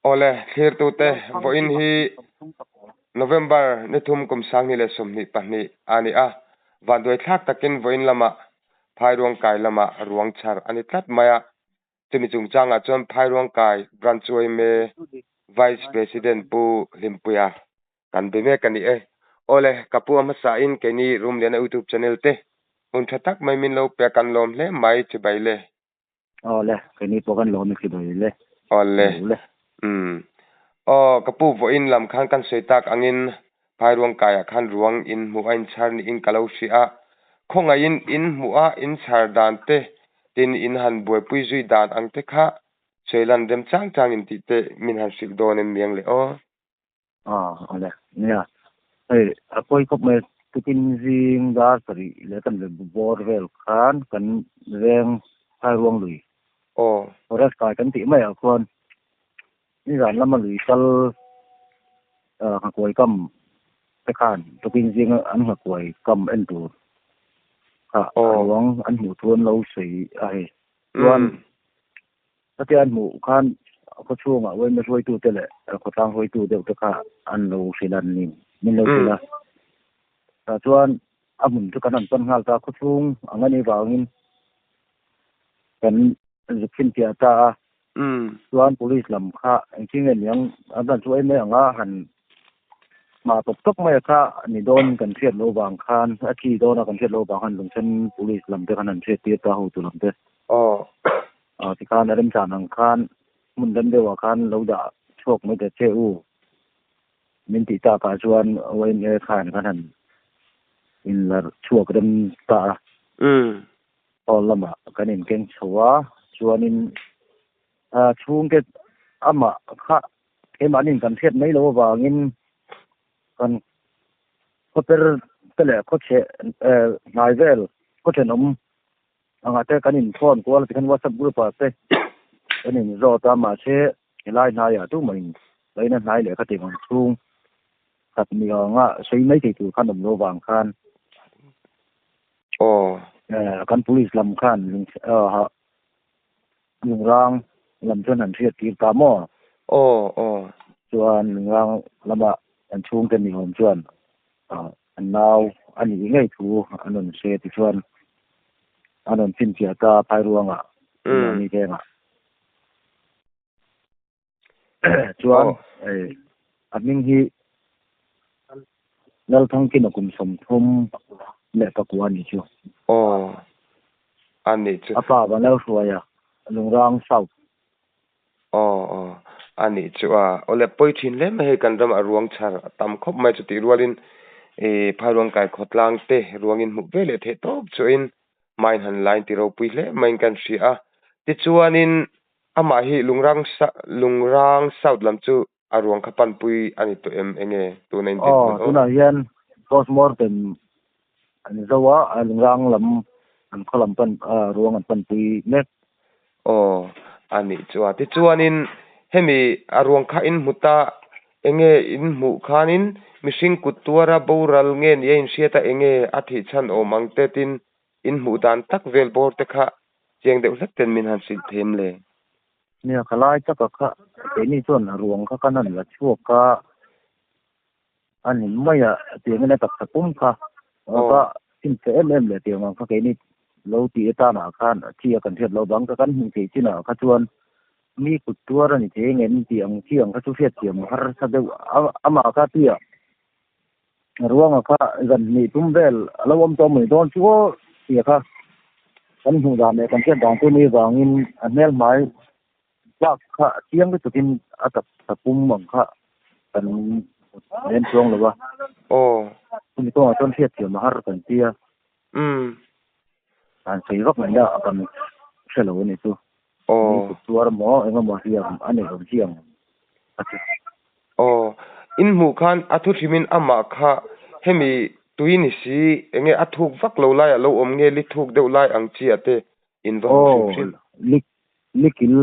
ole clear tu te voin hi November ni thum kum sang ni le som ni pahni ani a van doi thak takin voin lama phai ruang kai lama ruang char ani tlat maya chumi chung changa chon phai ruang kai branchoi me vice president pu limpuya kan be me kan e ole kapu ama sa in ke ni room le na youtube channel te un thatak mai min lo pe kan lom le mai chi bai le ole ke ni po kan lom chi bai le ole kapu vo in lam khan kan seitak angin phai ruang kaya khan ruang in mu ain char ni in kalau sia khonga in mu a in char dan te tin in han boi pui zui dan ang te kha seilan dem chang chang in ti te min han sik don em miang le ole nia apoi kop me tin jing da sari le kan le bor vel khan kan reng hai ruang lui ora ka kan ti mai a kon ni ran lam lui kal ha koi kam te khan to tin jing an ha koi kam en tu ha ruang an hu thon lo sei ai ruan ta an mu khan ko chuang a wen me roi tu te le ko tang roi tu de ka an lo silan ni min lo sila ta chuan amun tu kan an pan ngal ta ko chung angani wangin kan zikin tia ta chuan police lam kha engching en yang an chu ai me anga han ma tok mai kha ni don kan thiat lo wang khan a thi don kan thiat lo wang han lung chen police lam te kan an thiat tia ta hu tu lam te ti khan arim chan ang khan mun dan de wa khan lo da chok me de che u min ti ta ka chuan wen e khan kan han in la chuak dem ta lama kan in keng chwa chuan in chung ke ama kha emanin kan thiat mai lo wangin kan hotel tele ko che nai vel ko thenom anga te kan in phone call kan whatsapp group a te kan in zo ta ma che lai na ya tu mai lai na nai le ka ti ngong chung kat mi nga sei mai ti tu kan dom lo wang khan kan police lam khan lung rang lam chen han thiat ti ta mo chuan lung rang lama an chung ke ni hom chuan an nau ani ngai thu anon se ti chuan anon chin chia ta phai ruanga ni ke nga chuan aning hi nal thang kin akum som thum le ka ku ani chu ani chu apa ba lo suaya lung rang sau ani chu ole poi thin le me kan ram ruang char tam khop mai chu ti rualin phai ruang kai khotlang te ruangin mu vele the top chu in main han line ti ro pui le main kan ri a ti chuanin ama hi lungrang south lam chu arwang khapan pui ani to em enge tu nen ti tuna hian postmortem ani zawa lungrang lam an kholam pan ruang an pan pui nek ani chuwa ti chuanin hemi arwang kha in muta enge in mu khanin mishing kutuara boral nge ni in siata enge athi chan o mangte tin in mu dan tak vel bor te kha cheng de usak ten min han sil them le nia khalai tak kha ni chon ruang kha kanan la chuka ani maya ti ngene tak tapum kha ka tin se em le ti ngam kha ke ni lo ti eta na khan chi kan thiat lo bang ka kan hin ti china kha chuan mi kutuara ni te ngen ti ang chi ang kha chu fiat tiam har sa de ama ka tia ruang kha gan ni tum vel alawam to mai don chu ti kha kan hu da me kan thiat dang tu ni wangin anel mai lak kha tiang ke tukin atap tapum mang kha kan nen chong lo ba ni to ton thiat tiam har kan tia an sei rok na ya kan selo ni tu tuar mo enga mo hiam ani rom chiang in mu khan athu thimin ama kha hemi tuini si enge athuk vak lo lai lo om nge li thuk deu lai ang chi ate in va likil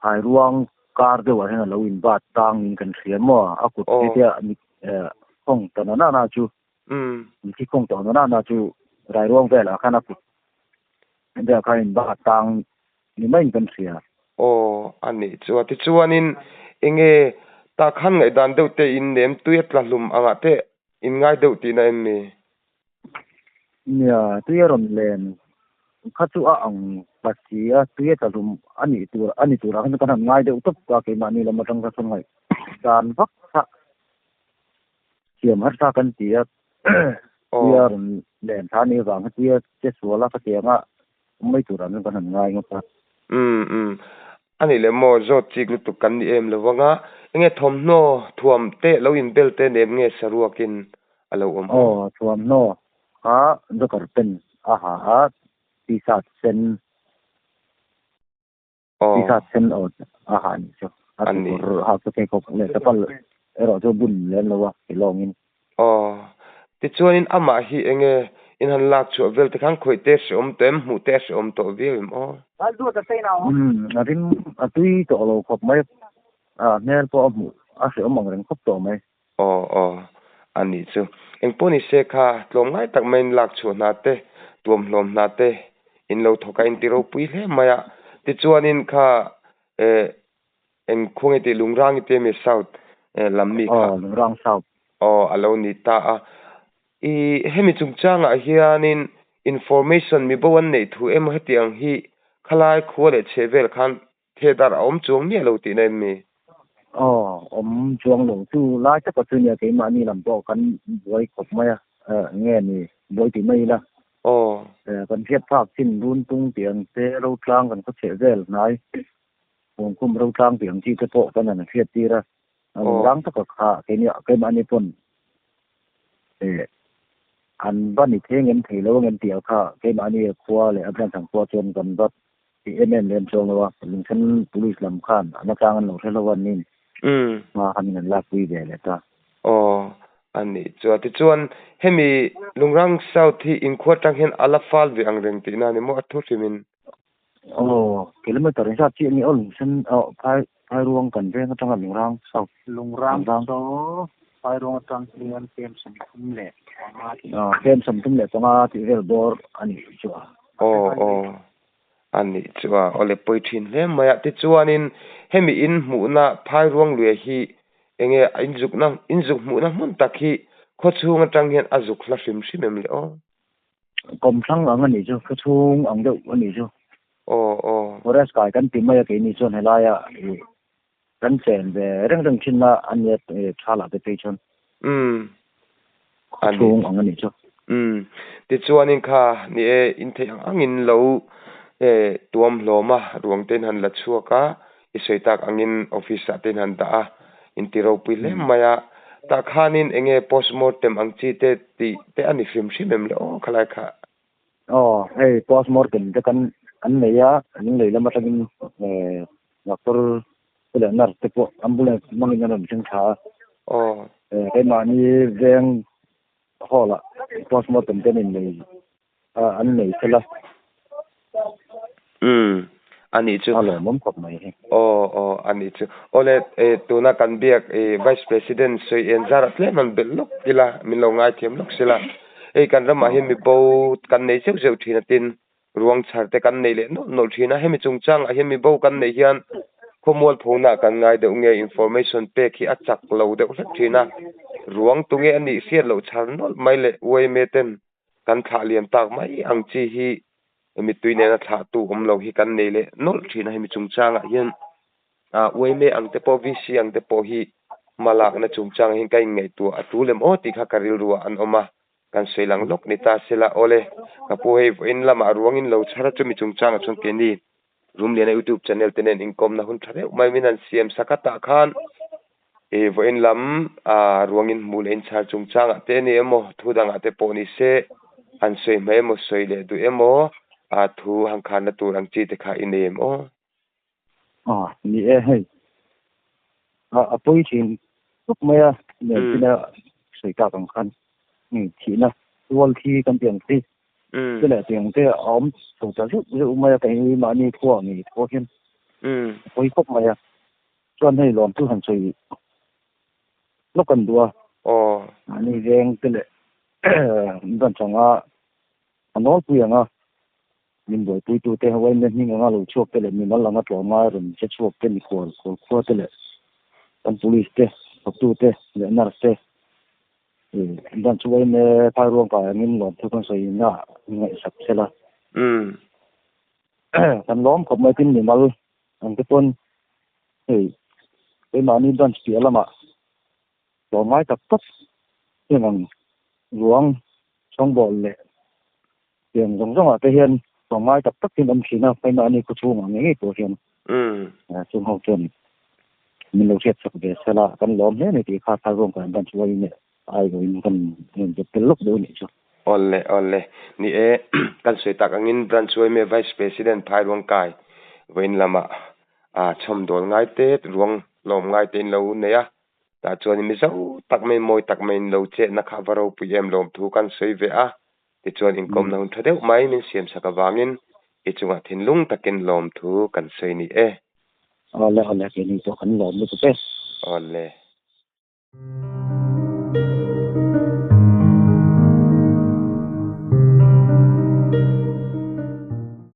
ai ruang kar de wa hena lo in ba tang in kan thiam mo akut te ani kong ta na chu ni ki kong ta na chu rai ruang vel a khana pu ende ka in ba tang ni mai kan thia oh ani chu ti chuanin enge ta khan ngai dan deuh te in nem tuya tlalum anga te in ngai deuh ti na emmi nia tuya ron len khatu a ang pasia tuya talum ani tur ang kan ngai deuh top ka ke mani lam tang ka sangai dan vak sa siam har sa kan tia tuya ron len thani wang tuya che suala ka te nga mai tur ang kan ngai ngapa ani le mo zo chik lu tu kan ni em lo wanga enge thom no thuam te lo in bel te nem nge saruakin alo om thuam no ha do kar pen ha tisat sen tisat sen ha ni so ani ha ko ke ko le ta pal ero jo bun len lo wa ke longin ti chuanin ama hi enge in han lak chu vel te khang khoi te som tem mu te som to viim al du ta sei na arin atui to lo khop mai ner po mu a se omang ren khop to mai ani chu eng poni se kha tlom ngai tak main lak chu na te tuam hlom na te in lo thoka in tiro pui hle maya ti chuanin kha eng khunge ti lungrang te mi south lammi kha lungrang south alo ni ta i hemi chungchanga hianin information mi bowan nei thu em hetiang hi khalai khuale chevel khan thedar om chung ni lo ti nei mi om chuang lo tu lai ta ko tunia ke ma ni lam bo kan boi khop mai nge ni boi ti mai la kan thiet phak chin run tung tiang te ro tlang kan ko chevel nai kum kum ro tlang tiang chi te po kan na thiet ti ra rang ta ko kha ke ni ke ma ni pon an ban ni theng en thei lo ngen tiao kha ke ma ni khwa le abran thang khwa chen kan bat ti emen len chong lo wa lung chen police lam khan ana tang an lo thelo wan ni ma han nan la pui de le ta ani chuati chuan hemi lungrang south hi in khotang hen alafal vi angreng ti na ni mo athu simin kilometer sa chi ni ol chen phai ruang kan ve nga tang lungrang south lungrang to phai ruang tang lian kem sam tum le kem sam tum le tanga ti vel bor ani chua ani chua ole poithin le maya ti chuanin hemi in mu na phai ruang lue hi enge injuk mu na mun takhi khochung atang hian azuk hla hrim hrimem le kom thang ang ani chu khochung ang deuh ani chu forest kai kan timaya ke ni chon helaya kan chen ve reng chin na anya thala te pe chon khochung ang ani chu ti chuanin kha ni in the angin lo tuam hloma ruangten han la chuaka isoitak angin office aten han da in tiro pile maya ta khanin enge postmortem angchi te ani film shimem le khalai kha hey postmortem te kan an neya an le lama tagin doctor pula nurse te po ambulance mangin nan ching tha hey mani veng hola postmortem te nin nei an nei sela ani chu alo mom khop mai ani chu ole tuna kan biak vice president soi enjar atle man belok ila min lo ngai them lok sila kan rama hi mi bo kan nei cheu cheu thina tin ruang chhar te kan nei le no thina hemi chungchang a hemi bo kan nei hian khomol phona kan ngai de nge information pe khi achak lo de hla thina ruang tunge ani siat lo chhar nol mai le wei meten kan kha liam tak mai ang chi hi mi tuine na tha tu lo hi kan nei le nol thina hemi chungchang a hian wei me ang te po vc ang te po hi malak na chungchang hin kai ngai tu atulem ti kha karil ruwa an oma kan seilang lok ni ta sela ole kapo he in lama ruangin lo chhara chu mi chungchang chung ke ni room le na youtube channel tenen income na hun thare mai minan cm sakata khan vo in lam ruangin mul in chhar chungchang te ni emo thudang ate po ni se an sei mai mo sei le du emo thu hang khan na turang chi te kha inem ni hey apoi chin tuk maya ne tina sei ka kang khan ni thina wal thi kan tiang ti cái này tiền cái ốm thủ trợ giúp ví dụ mà cái mà đi thua nghỉ thua hiên với khúc mà cho nên làm thứ hàng suy lúc cần đua anh riêng cái này vẫn chẳng nó quyền mình bồi tui tu te hawai men ni nga lo chok te le min la nga tlo ma rum che chok te ni ko te le kan police te hok tu te le nar te dan chuai me phai ruang ka ngin lom thu kan sei na ngai sak sela kan lom khop mai tin ni mal ang te pon cái mà nên đoàn phía là mà có mai tập tất thì bằng ruộng trong bộ lệ tiền giống giống ở tây hiền có mai tập tất thì đồng chí nào phải nói này có chú mà nghe của hiền chung hậu trường mình lâu chết sắp về sẽ là căn lõm thế này thì khá khá ruộng cả đoàn chuối này ai rồi mình cần cái lúc đó này chứ ole ni e kan soi tak angin branch chuai me vice president phai ruang kai vein lama chom dol ngai te ruang lom ngai ten lo ne ya ta chuan mi zau tak mai moi tak mai lo che na kha varo pm lom thu kan sei ve a ti chuan income na hun thadeu mai min siam saka wangin e chunga thinlung takin lom thu kan sei ni e ole ke ni to kan lom ni to pe ole